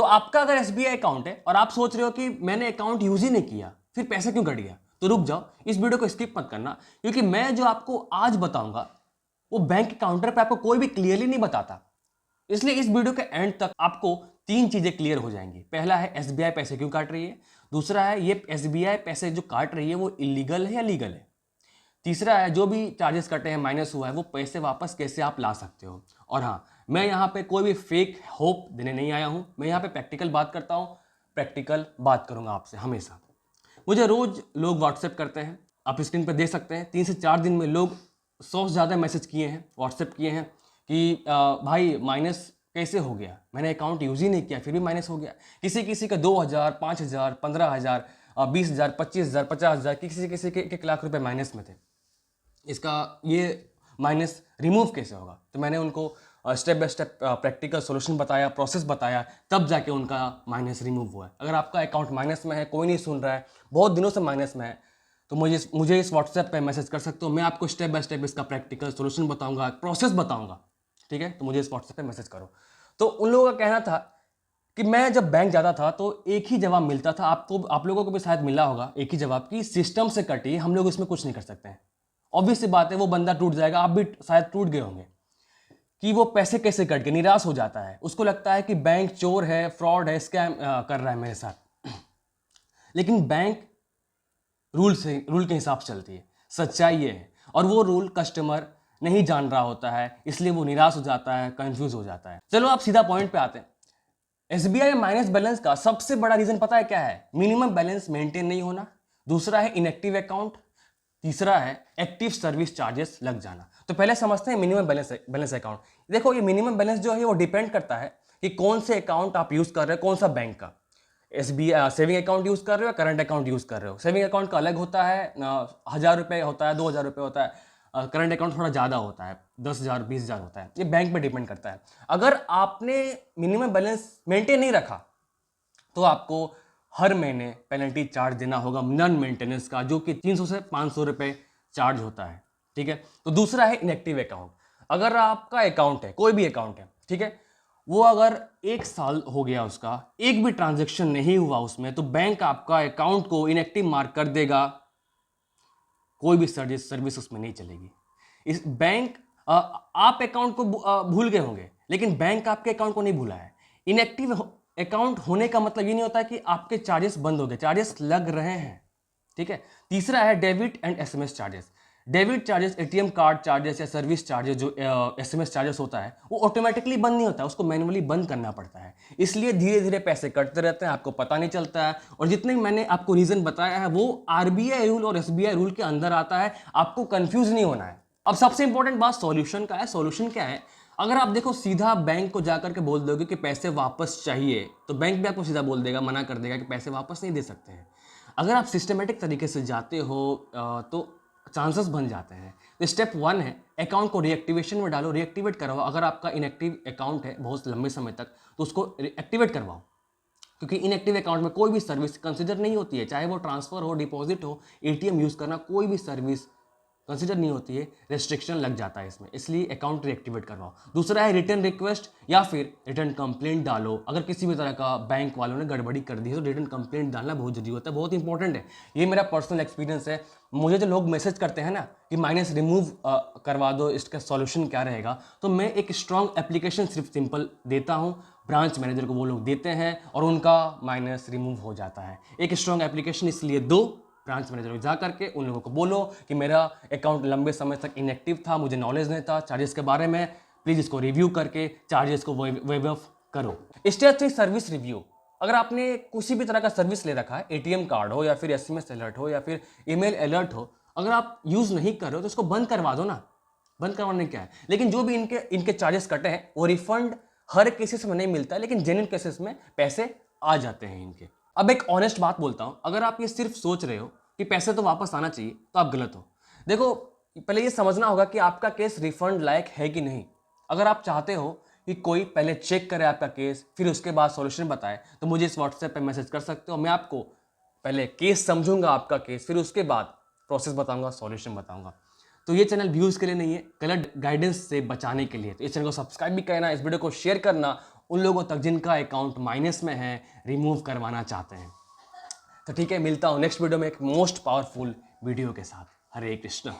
आपका अगर SBI account है और आप सोच रहे हो कि मैंने अकाउंट यूज ही नहीं किया, फिर पैसे क्यों कट गया, तो रुक जाओ, इस वीडियो को स्किप मत करना, क्योंकि मैं जो आपको आज बताऊंगा वो बैंक काउंटर पे आपको कोई भी क्लियरली नहीं बताता। इसलिए इस वीडियो के एंड तक आपको 3 चीजें क्लियर हो जाएंगी। पहला है एसबीआई पैसे क्यों काट रही है, दूसरा है ये एसबीआई पैसे जो काट रही है वो इलीगल है या लीगल है, तीसरा है जो भी चार्जेस कटे हैं, माइनस हुआ है, वो पैसे वापस कैसे आप ला सकते हो। और हाँ, मैं यहाँ पे कोई भी फेक होप देने नहीं आया हूँ, मैं यहाँ पे प्रैक्टिकल बात करता हूँ, प्रैक्टिकल बात करूँगा आपसे हमेशा। मुझे रोज लोग व्हाट्सएप करते हैं, आप स्क्रीन पर देख सकते हैं, 3 से 4 दिन में लोग 100 से ज़्यादा मैसेज किए हैं, व्हाट्सएप किए हैं कि भाई माइनस कैसे हो गया, मैंने अकाउंट यूज ही नहीं किया फिर भी माइनस हो गया। किसी किसी का 2000, 5000, 15000, 20,000, 25,000, 50,000, किसी किसी के 1 लाख रुपए माइनस में थे। इसका ये माइनस रिमूव कैसे होगा, तो मैंने उनको step by step practical solution बताया, प्रोसेस बताया, तब जाके उनका माइनस रिमूव हुआ है। अगर आपका अकाउंट माइनस में है, कोई नहीं सुन रहा है, बहुत दिनों से माइनस में है, तो मुझे इस व्हाट्सएप पे मैसेज कर सकते हो, मैं आपको स्टेप बाय स्टेप इसका प्रैक्टिकल सॉल्यूशन बताऊंगा, प्रोसेस बताऊंगा, ठीक है। तो मुझे इस व्हाट्सएप पे मैसेज करो। तो उन लोगों का कहना था कि मैं जब बैंक जाता था तो एक ही जवाब मिलता था, आप लोगों को भी शायद मिला होगा एक ही जवाब, कि सिस्टम से कटी, हम लोग इसमें कुछ नहीं कर सकते हैं। ऑब्वियस सी बात है, वो बंदा टूट जाएगा, आप भी शायद टूट गए होंगे कि वो पैसे कैसे कट के निराश हो जाता है, उसको लगता है कि बैंक चोर है, फ्रॉड है, स्कैम कर रहा है मेरे साथ। लेकिन बैंक रूल के हिसाब से चलती है, सच्चाई ये है, और वो रूल कस्टमर नहीं जान रहा होता है, इसलिए वो निराश हो जाता है, कंफ्यूज हो जाता है। चलो आप सीधा पॉइंट पे आते हैं। एसबीआई में माइनस बैलेंस का सबसे बड़ा रीजन पता है क्या है? मिनिमम बैलेंस मेंटेन नहीं होना, दूसरा है इनएक्टिव अकाउंट, तीसरा है एक्टिव सर्विस चार्जेस लग जाना। तो पहले समझते हैं मिनिमम बैलेंस अकाउंट। देखो, ये मिनिमम बैलेंस जो है वो डिपेंड करता है कि कौन से अकाउंट आप यूज कर रहे हो, कौन सा बैंक का। एसबीआई सेविंग अकाउंट यूज कर रहे हो या करंट अकाउंट यूज कर रहे हो। सेविंग अकाउंट का अलग होता है, 1,000 रुपये होता है, 2,000 रुपये होता है। करंट अकाउंट थोड़ा ज़्यादा होता है, 10,000, 20,000 होता है। ये बैंक पे डिपेंड करता है। अगर आपने मिनिमम बैलेंस मेंटेन नहीं रखा तो आपको हर महीने पेनल्टी चार्ज देना होगा नॉन मेंटेनेंस का, जो कि 300 से 500 रुपये चार्ज होता है, ठीक है। तो दूसरा है इनएक्टिव अकाउंट। अगर आपका अकाउंट है, कोई भी अकाउंट है, ठीक है, वो अगर 1 साल हो गया, उसका एक भी ट्रांजैक्शन नहीं हुआ उसमें, तो बैंक आपका अकाउंट को इनएक्टिव मार्क कर देगा, कोई भी सर्विस उसमें नहीं चलेगी। इस बैंक आप अकाउंट को भूल गए होंगे, लेकिन बैंक आपके अकाउंट को नहीं भूला है। इनएक्टिव अकाउंट होने का मतलब ये नहीं होता कि आपके चार्जेस बंद हो गए, चार्जेस लग रहे हैं, ठीक है। तीसरा है debit and SMS charges. Debit charges, ATM card charges या सर्विस चार्जेस, जो एसएमएस चार्जेस होता है, वो ऑटोमेटिकली बंद नहीं होता है, उसको मैनुअली बंद करना पड़ता है। इसलिए धीरे धीरे पैसे कटते रहते हैं, आपको पता नहीं चलता है। और जितने मैंने आपको रीजन बताया है वो आरबीआई रूल और एसबीआई रूल के अंदर आता है, आपको कंफ्यूज नहीं होना है। अब सबसे इंपॉर्टेंट बात सॉल्यूशन का है। सॉल्यूशन क्या है? अगर आप देखो, सीधा बैंक को जाकर के बोल दोगे कि पैसे वापस चाहिए, तो बैंक भी आपको सीधा बोल देगा, मना कर देगा कि पैसे वापस नहीं दे सकते हैं। अगर आप सिस्टमेटिक तरीके से जाते हो तो चांसेस बन जाते हैं। तो स्टेप 1 है, अकाउंट को रीएक्टिवेशन में डालो, रीएक्टिवेट करवाओ। अगर आपका इनएक्टिव अकाउंट है बहुत लंबे समय तक, तो उसको एक्टिवेट करवाओ, क्योंकि इनएक्टिव अकाउंट में कोई भी सर्विस कंसिडर नहीं होती है, चाहे वो ट्रांसफर हो, डिपॉजिट हो, एटीएम यूज करना, कोई भी सर्विस कंसिडर नहीं होती है, रेस्ट्रिक्शन लग जाता है इसमें, इसलिए अकाउंट रीएक्टिवेट करवाओ। दूसरा है रिटर्न रिक्वेस्ट या फिर रिटर्न कंप्लेंट डालो। अगर किसी भी तरह का बैंक वालों ने गड़बड़ी कर दी है तो रिटर्न कंप्लेंट डालना बहुत जरूरी होता है, बहुत इंपॉर्टेंट है। ये मेरा पर्सनल एक्सपीरियंस है। मुझे जो लोग मैसेज करते हैं ना कि माइनस रिमूव करवा दो, इसका सॉल्यूशन क्या रहेगा, तो मैं एक स्ट्रॉन्ग एप्लीकेशन सिर्फ सिंपल देता हूँ, ब्रांच मैनेजर को वो लोग देते हैं और उनका माइनस रिमूव हो जाता है। एक स्ट्रॉन्ग एप्लीकेशन इसलिए दो, ब्रांच मैनेजर को जा करके उन लोगों को बोलो कि मेरा अकाउंट लंबे समय तक इनएक्टिव था, मुझे नॉलेज नहीं था चार्जेस के बारे में, प्लीज इसको रिव्यू करके चार्जेस को वेव ऑफ करो। Step 3, service review. अगर आपने किसी भी तरह का सर्विस ले रखा है, एटीएम कार्ड हो या फिर एसएमएस अलर्ट हो या फिर ईमेल अलर्ट हो, अगर आप यूज नहीं कर रहे हो तो उसको बंद करवा दो ना। बंद करवाने क्या है, लेकिन जो भी इनके चार्जेस कटे हैं वो रिफंड हर केसेस में नहीं मिलता है, लेकिन जेन्युइन केसेस में पैसे आ जाते हैं इनके। अब एक ऑनेस्ट बात बोलता हूं, अगर आप ये सिर्फ सोच रहे हो कि पैसे तो वापस आना चाहिए, तो आप गलत हो। देखो, पहले ये समझना होगा कि आपका केस रिफंड लायक है कि नहीं। अगर आप चाहते हो कि कोई पहले चेक करे आपका केस, फिर उसके बाद सॉल्यूशन बताए, तो मुझे इस व्हाट्सएप पे मैसेज कर सकते हो। मैं आपको पहले केस समझूंगा आपका केस, फिर उसके बाद प्रोसेस बताऊंगा, सॉल्यूशन बताऊंगा। तो ये चैनल व्यूज के लिए नहीं है, गलत गाइडेंस से बचाने के लिए। तो इस चैनल को सब्सक्राइब भी करना, इस वीडियो को शेयर करना उन लोगों तक जिनका अकाउंट माइनस में है, रिमूव करवाना चाहते हैं। तो ठीक है, मिलता हूँ नेक्स्ट वीडियो में एक मोस्ट पावरफुल वीडियो के साथ। हरे कृष्ण।